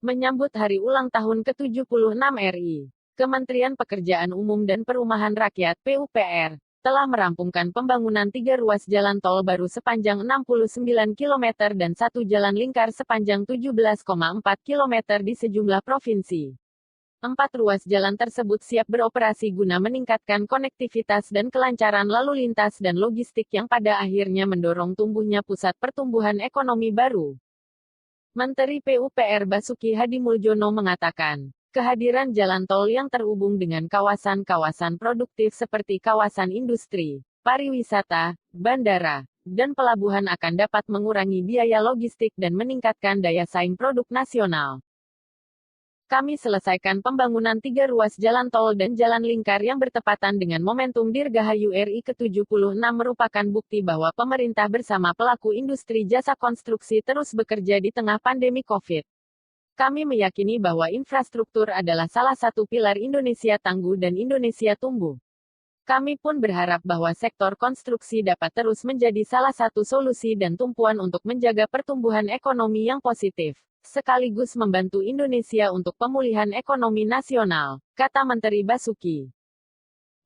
Menyambut hari ulang tahun ke-76 RI, Kementerian Pekerjaan Umum dan Perumahan Rakyat (PUPR) telah merampungkan pembangunan 3 ruas jalan tol baru sepanjang 69 km dan 1 jalan lingkar sepanjang 17,4 km di sejumlah provinsi. 4 ruas jalan tersebut siap beroperasi guna meningkatkan konektivitas dan kelancaran lalu lintas dan logistik yang pada akhirnya mendorong tumbuhnya pusat pertumbuhan ekonomi baru. Menteri PUPR Basuki Hadimuljono mengatakan, kehadiran jalan tol yang terhubung dengan kawasan-kawasan produktif seperti kawasan industri, pariwisata, bandara, dan pelabuhan akan dapat mengurangi biaya logistik dan meningkatkan daya saing produk nasional. Kami selesaikan pembangunan 3 ruas jalan tol dan jalan lingkar yang bertepatan dengan momentum Dirgahayu RI ke-76 merupakan bukti bahwa pemerintah bersama pelaku industri jasa konstruksi terus bekerja di tengah pandemi COVID. Kami meyakini bahwa infrastruktur adalah salah satu pilar Indonesia tangguh dan Indonesia tumbuh. Kami pun berharap bahwa sektor konstruksi dapat terus menjadi salah satu solusi dan tumpuan untuk menjaga pertumbuhan ekonomi yang positif, sekaligus membantu Indonesia untuk pemulihan ekonomi nasional, kata Menteri Basuki.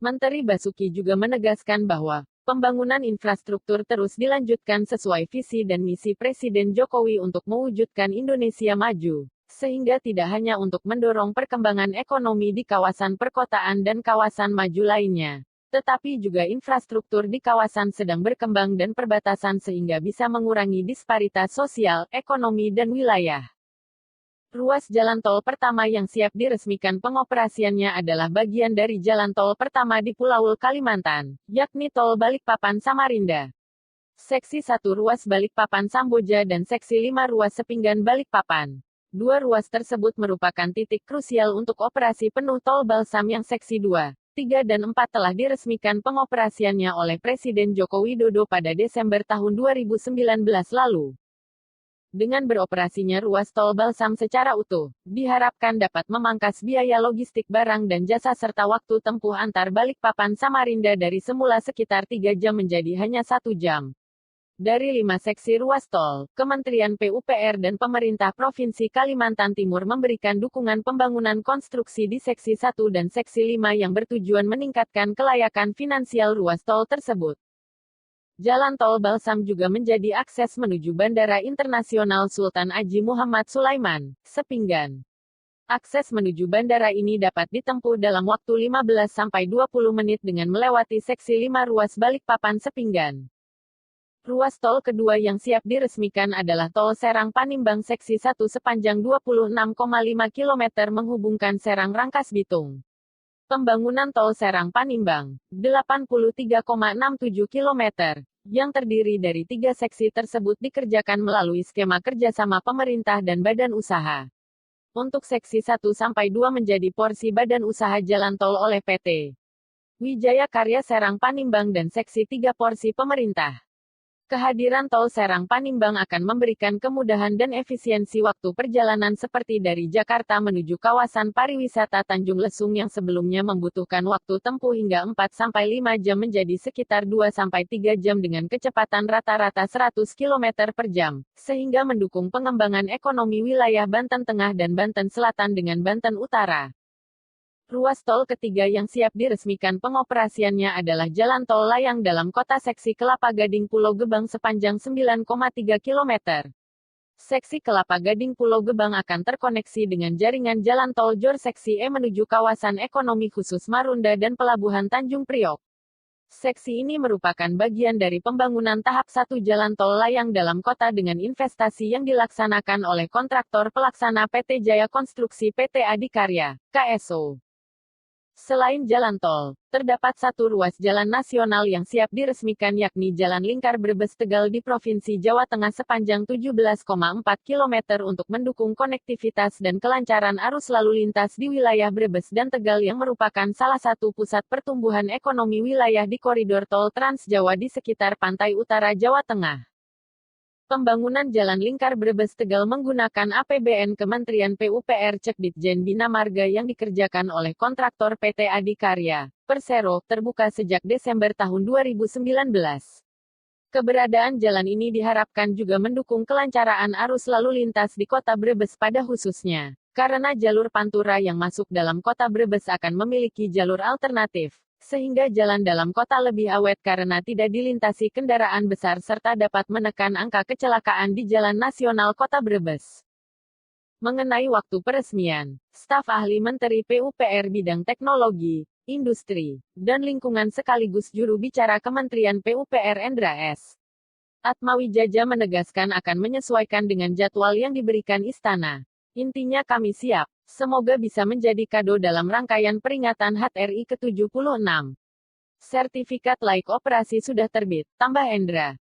Menteri Basuki juga menegaskan bahwa pembangunan infrastruktur terus dilanjutkan sesuai visi dan misi Presiden Jokowi untuk mewujudkan Indonesia maju, sehingga tidak hanya untuk mendorong perkembangan ekonomi di kawasan perkotaan dan kawasan maju lainnya, tetapi juga infrastruktur di kawasan sedang berkembang dan perbatasan sehingga bisa mengurangi disparitas sosial, ekonomi dan wilayah. Ruas jalan tol pertama yang siap diresmikan pengoperasiannya adalah bagian dari jalan tol pertama di Pulau Kalimantan, yakni tol Balikpapan Samarinda. Seksi 1 ruas Balikpapan Samboja dan seksi 5 ruas Sepinggan Balikpapan. 2 ruas tersebut merupakan titik krusial untuk operasi penuh tol Balsam yang seksi 2, 3 dan 4 telah diresmikan pengoperasiannya oleh Presiden Joko Widodo pada Desember tahun 2019 lalu. Dengan beroperasinya ruas tol Balsam secara utuh, diharapkan dapat memangkas biaya logistik barang dan jasa serta waktu tempuh antar Balikpapan Samarinda dari semula sekitar 3 jam menjadi hanya 1 jam. Dari 5 seksi ruas tol, Kementerian PUPR dan pemerintah Provinsi Kalimantan Timur memberikan dukungan pembangunan konstruksi di seksi 1 dan seksi 5 yang bertujuan meningkatkan kelayakan finansial ruas tol tersebut. Jalan tol Balsam juga menjadi akses menuju Bandara Internasional Sultan Haji Muhammad Sulaiman, Sepinggan. Akses menuju bandara ini dapat ditempuh dalam waktu 15-20 menit dengan melewati seksi 5 ruas Balikpapan Sepinggan. Ruas tol kedua yang siap diresmikan adalah tol Serang Panimbang seksi 1 sepanjang 26,5 km menghubungkan Serang Rangkas Bitung. Pembangunan tol Serang Panimbang, 83,67 km, yang terdiri dari 3 seksi tersebut dikerjakan melalui skema kerjasama pemerintah dan badan usaha. Untuk seksi 1-2 menjadi porsi badan usaha jalan tol oleh PT Wijaya Karya Serang Panimbang dan seksi 3 porsi pemerintah. Kehadiran tol Serang Panimbang akan memberikan kemudahan dan efisiensi waktu perjalanan seperti dari Jakarta menuju kawasan pariwisata Tanjung Lesung yang sebelumnya membutuhkan waktu tempuh hingga 4-5 jam menjadi sekitar 2-3 jam dengan kecepatan rata-rata 100 km per jam, sehingga mendukung pengembangan ekonomi wilayah Banten Tengah dan Banten Selatan dengan Banten Utara. Ruas tol ketiga yang siap diresmikan pengoperasiannya adalah Jalan Tol Layang dalam Kota seksi Kelapa Gading Pulau Gebang sepanjang 9,3 km. Seksi Kelapa Gading Pulau Gebang akan terkoneksi dengan jaringan Jalan Tol Jor seksi E menuju kawasan ekonomi khusus Marunda dan Pelabuhan Tanjung Priok. Seksi ini merupakan bagian dari pembangunan tahap 1 Jalan Tol Layang dalam kota dengan investasi yang dilaksanakan oleh kontraktor pelaksana PT Jaya Konstruksi PT Adikarya, KSO. Selain jalan tol, terdapat 1 ruas jalan nasional yang siap diresmikan yakni Jalan Lingkar Brebes-Tegal di Provinsi Jawa Tengah sepanjang 17,4 km untuk mendukung konektivitas dan kelancaran arus lalu lintas di wilayah Brebes dan Tegal yang merupakan salah satu pusat pertumbuhan ekonomi wilayah di koridor tol Trans Jawa di sekitar pantai utara Jawa Tengah. Pembangunan Jalan Lingkar Brebes-Tegal menggunakan APBN Kementerian PUPR Cek Ditjen Bina Marga yang dikerjakan oleh kontraktor PT Adikarya, Persero, terbuka sejak Desember tahun 2019. Keberadaan jalan ini diharapkan juga mendukung kelancaran arus lalu lintas di Kota Brebes pada khususnya. Karena jalur Pantura yang masuk dalam Kota Brebes akan memiliki jalur alternatif, sehingga jalan dalam kota lebih awet karena tidak dilintasi kendaraan besar serta dapat menekan angka kecelakaan di Jalan Nasional Kota Brebes. Mengenai waktu peresmian, staf ahli Menteri PUPR bidang teknologi, industri, dan lingkungan sekaligus juru bicara Kementerian PUPR Endra S. Atmawijaja menegaskan akan menyesuaikan dengan jadwal yang diberikan istana. Intinya kami siap. Semoga bisa menjadi kado dalam rangkaian peringatan HUT RI ke-76. Sertifikat laik operasi sudah terbit, tambah Endra.